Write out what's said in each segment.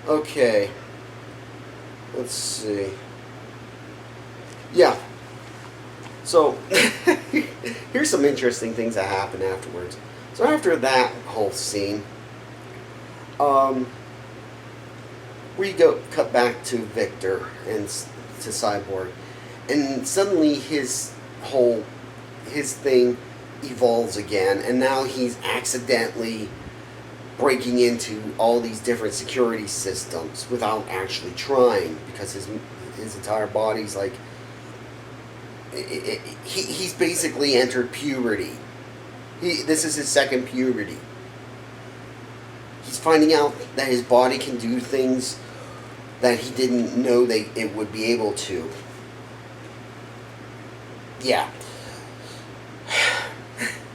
Okay. Let's see. Yeah. So, here's some interesting things that happen afterwards. So after that whole scene, we cut back to Victor and to Cyborg, and suddenly his thing evolves again, and now he's accidentally breaking into all these different security systems without actually trying, because his entire body's like he's basically entered puberty. This is his second puberty. He's finding out that his body can do things that he didn't know it would be able to. Yeah.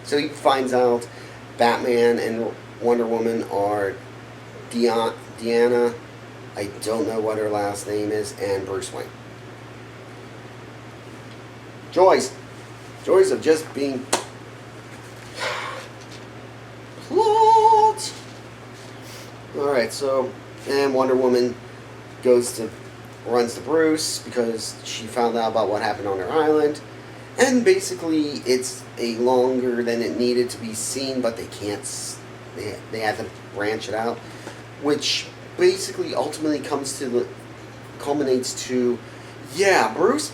So he finds out Batman and Wonder Woman are Diana, I don't know what her last name is, and Bruce Wayne. Joys of just being plot. Alright, so, and Wonder Woman runs to Bruce because she found out about what happened on her island. And basically, it's a longer than it needed to be seen, but they can't. They had to branch it out, which basically ultimately culminates to, yeah, Bruce,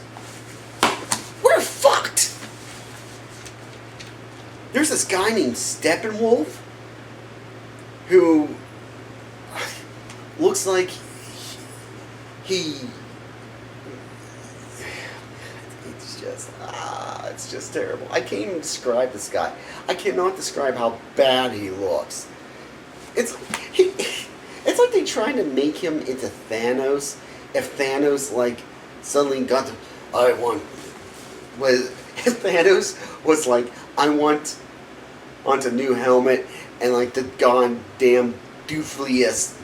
we're fucked. There's this guy named Steppenwolf who looks like it's just terrible. I can't even describe this guy. I cannot describe how bad he looks. It's like they trying to make him into Thanos. If Thanos suddenly got to, if Thanos was like, I want a new helmet and the goddamn doofliest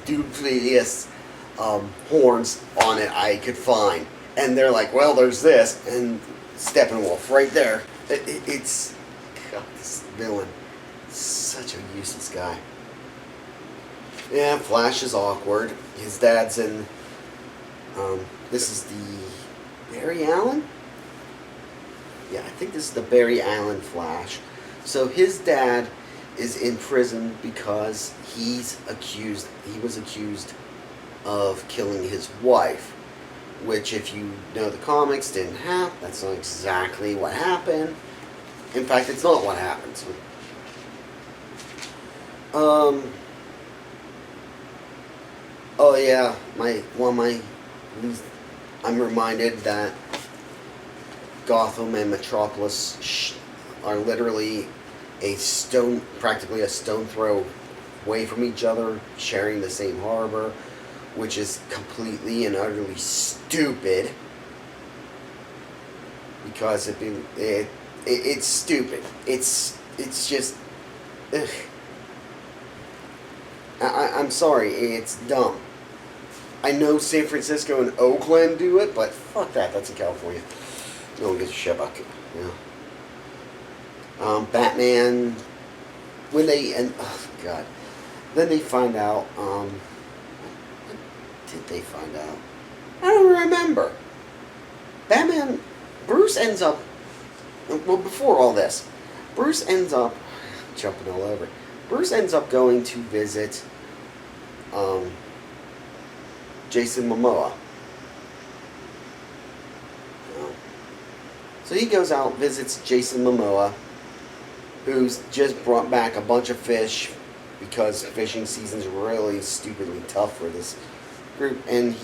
horns on it I could find, and they're like, well, there's this, and Steppenwolf right there. It's God, this villain, such a useless guy. Yeah, Flash is awkward. His dad's in. This is the Barry Allen. Yeah, I think this is the Barry Allen Flash. So his dad is in prison because he was accused of killing his wife, which, if you know the comics, didn't happen. That's not exactly what happened. In fact, it's not what happens. Oh yeah, I'm reminded that Gotham and Metropolis are literally practically a stone throw away from each other, sharing the same harbor, which is completely and utterly stupid. Because it's stupid. It's just, ugh. I'm sorry, it's dumb. I know San Francisco and Oakland do it, but fuck that. That's in California. No one gives a shit about it. Yeah. Batman, then they find out, what did they find out? I don't remember. Bruce ends up, well, before all this, jumping all over, Bruce ends up going to visit, Jason Momoa. So he goes out, visits Jason Momoa, who's just brought back a bunch of fish because fishing season's really stupidly tough for this group, and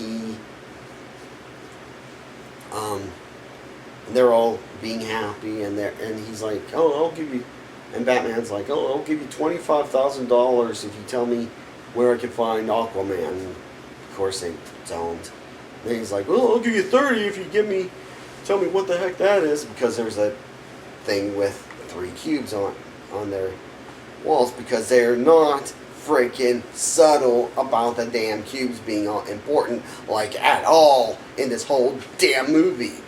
they're all being happy, and he's like, oh, I'll give you, and Batman's like, oh, I'll give you $25,000 if you tell me where I can find Aquaman. And of course they don't. Then he's like, well, I'll give you 30 if you tell me what the heck that is, because there's a thing with 3 cubes on their walls, because they're not freaking subtle about the damn cubes being important, at all, in this whole damn movie.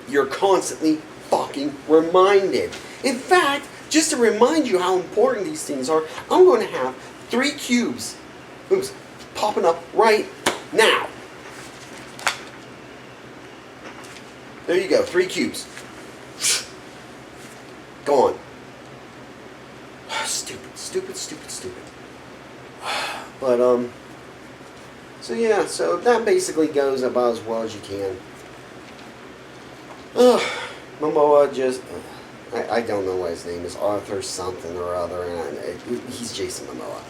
You're constantly fucking reminded. In fact, just to remind you how important these things are, I'm going to have 3 cubes. Oops, popping up right now. There you go, 3 cubes. Gone. Stupid, stupid, stupid, stupid. But, so yeah, so that basically goes about as well as you can. Momoa just, I don't know what his name is, Arthur something or other, and he's Jason Momoa,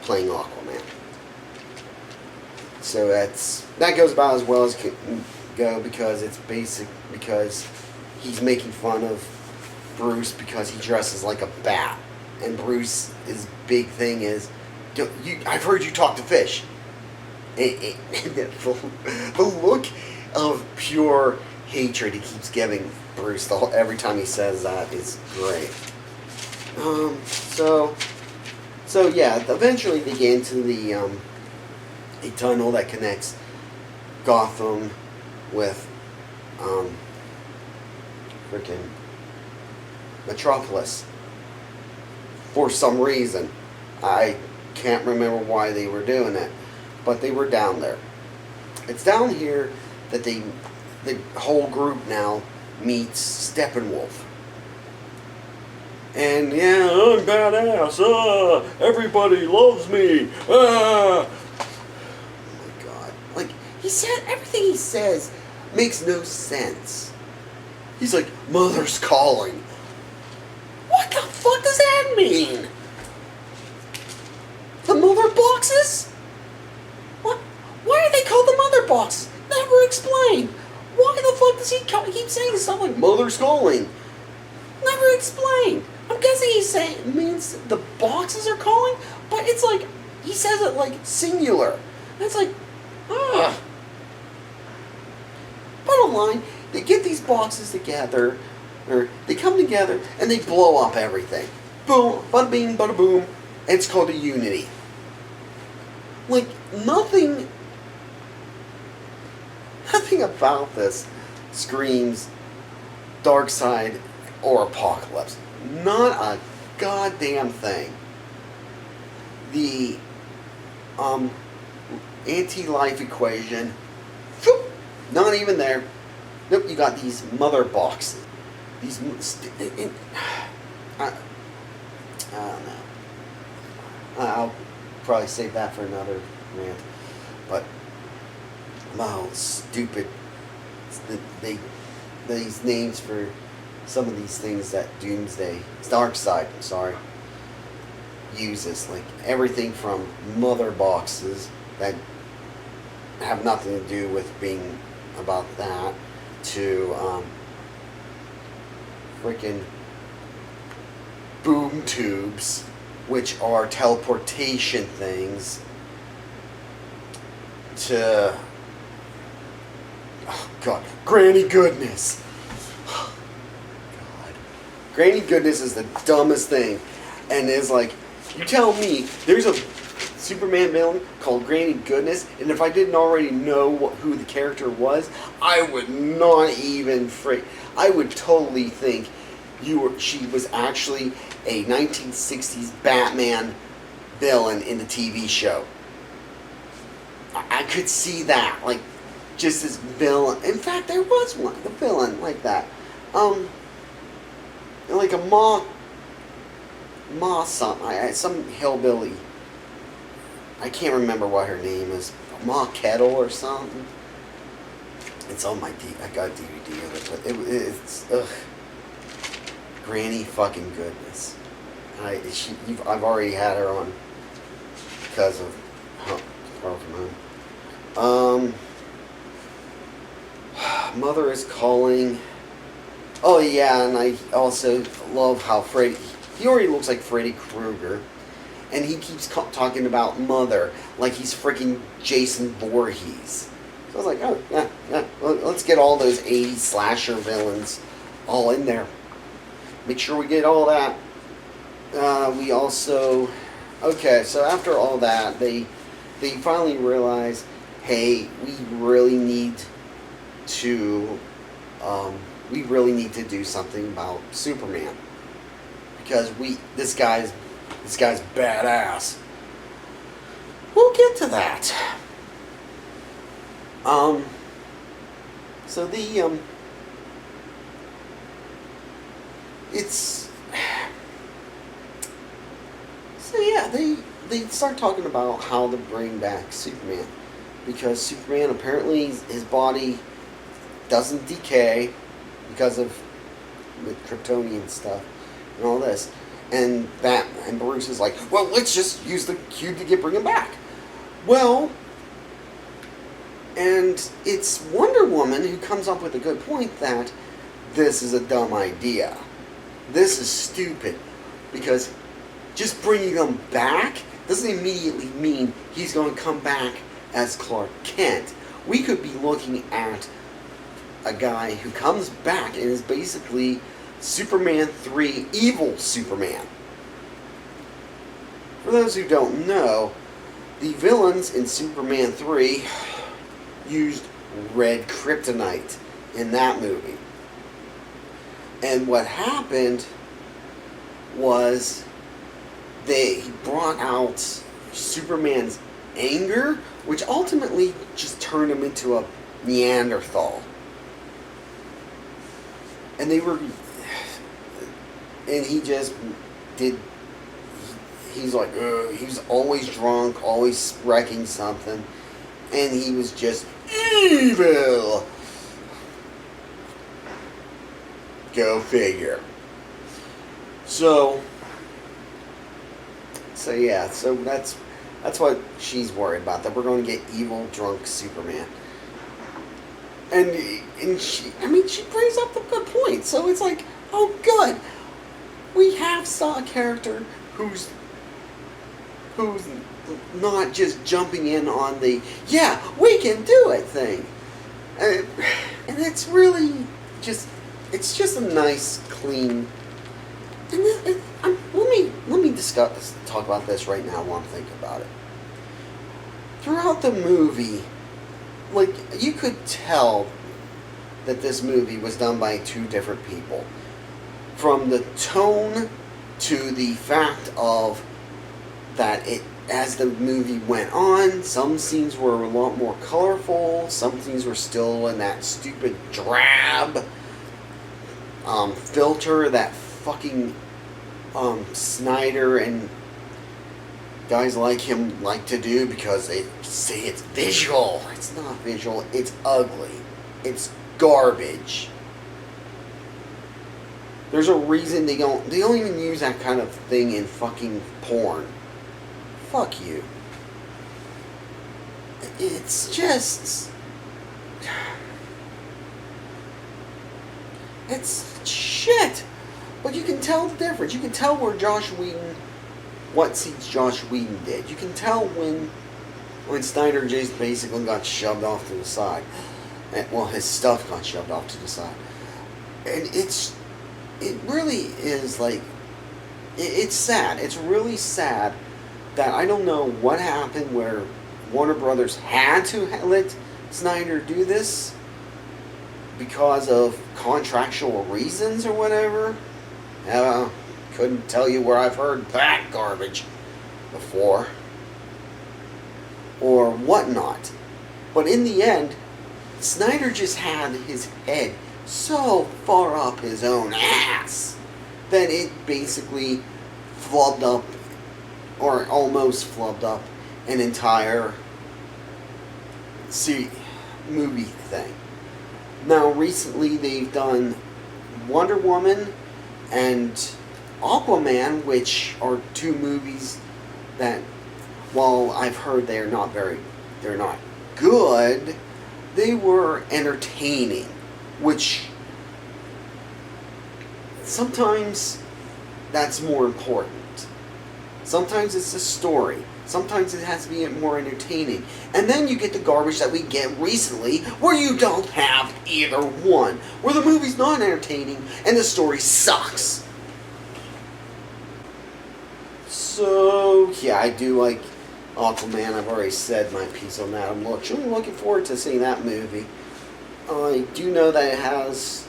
playing Aquaman. So that goes about as well as can go, because it's because he's making fun of Bruce because he dresses like a bat, and Bruce, his big thing is, I've heard you talk to fish. The look of pure hatred he keeps giving Bruce every time he says that is great. So yeah, eventually they get into the a tunnel that connects Gotham with freaking Metropolis. For some reason, I can't remember why they were doing it, but they were down there. It's down here that the whole group now meets Steppenwolf. And yeah, I'm badass. Everybody loves me. Oh my god! Like he said, everything he says makes no sense. He's like, "Mother's calling." What the fuck does that mean? The mother boxes? What? Why are they called the mother boxes? Never explained. Why the fuck does he keep saying stuff like "mother's calling"? Never explained. I'm guessing he's saying it means the boxes are calling, but it's like he says it like singular. And it's like, ugh. Bottom line, they get these boxes together, or they come together and they blow up everything. Boom, bada bing, bada boom. And it's called a Unity. Like nothing about this screams Darkseid or Apocalypse. Not a goddamn thing. The anti-life equation, whoop, not even there. Nope, you got these mother boxes. These I don't know. I'll probably save that for another rant. But wow, stupid. These names for some of these things that Darkseid, uses, like everything from mother boxes that have nothing to do with being about that to freaking boom tubes, which are teleportation things, to oh god, Granny Goodness. God, Granny Goodness is the dumbest thing, and is like, you tell me there's a Superman villain called Granny Goodness, and if I didn't already know who the character was, I would not even I would totally think she was actually a 1960s Batman villain in the TV show. I could see that, like, just this villain. In fact, there was one, the villain like that. Like a something, some hillbilly. I can't remember what her name is. Ma Kettle or something. It's on my I got a DVD of it, but it's ugh. Granny fucking Goodness. I've already had her on because of Far From Home. Mother is Calling. Oh yeah, and I also love how he already looks like Freddy Krueger, and he keeps talking about Mother like he's freaking Jason Voorhees. So I was like, oh yeah, well, let's get all those 80s slasher villains all in there. Make sure we get all that. We also, okay, so after all that, they finally realize, hey, we really need to do something about Superman, because this guy's badass. We'll get get to that. So it's so yeah, they start talking about how to bring back Superman, because Superman apparently his body doesn't decay because of with Kryptonian stuff and all this, and Bruce is like, well, let's just use the cube to bring him back. Well, and it's Wonder Woman who comes up with a good point that this is a dumb idea. This is stupid, because just bringing him back doesn't immediately mean he's going to come back as Clark Kent. We could be looking at a guy who comes back and is basically Superman 3 evil Superman. For those who don't know, the villains in Superman 3 used red kryptonite in that movie. And what happened was they brought out Superman's anger, which ultimately just turned him into a Neanderthal. And he just did, he's like, he's always drunk, always wrecking something, and he was just evil. Go figure. So yeah, so that's what she's worried about, that we're going to get evil, drunk Superman. And she brings up a good point. So it's like, oh good, we have saw a character who's not just jumping in on the yeah, we can do it thing. And it's really just, it's just a nice, clean. And let me talk about this right now while I'm thinking about it. Throughout the movie, like, you could tell that this movie was done by two different people. From the tone to the fact of that it, as the movie went on, some scenes were a lot more colorful, some scenes were still in that stupid drab filter that fucking Snyder and guys like him like to do, because they say it's visual. It's not visual, it's ugly. It's garbage. There's a reason they don't even use that kind of thing in fucking porn. Fuck you. It's just, it's shit. But you can tell the difference. You can tell where what scenes Josh Whedon did. You can tell when Snyder just basically got shoved off to the side. Well, his stuff got shoved off to the side. And it really is like, it's sad. It's really sad that I don't know what happened where Warner Brothers had to let Snyder do this because of contractual reasons or whatever. Couldn't tell you where I've heard that garbage before or whatnot. But in the end, Snyder just had his head so far up his own ass that it basically flubbed up, or almost flubbed up, an entire movie thing. Now recently they've done Wonder Woman and Aquaman, which are two movies that, while I've heard they're not good, they were entertaining, which sometimes that's more important. Sometimes it's the story. Sometimes it has to be more entertaining. And then you get the garbage that we get recently, where you don't have either one. Where the movie's not entertaining and the story sucks. So, yeah, I do like Aquaman. I've already said my piece on that. I'm looking forward to seeing that movie. I do know that it has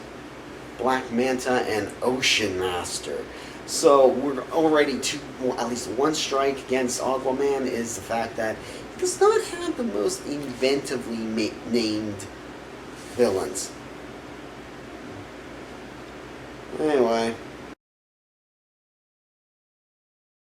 Black Manta and Ocean Master. So we're already well, at least one strike against Aquaman is the fact that he does not have the most inventively named villains. Anyway.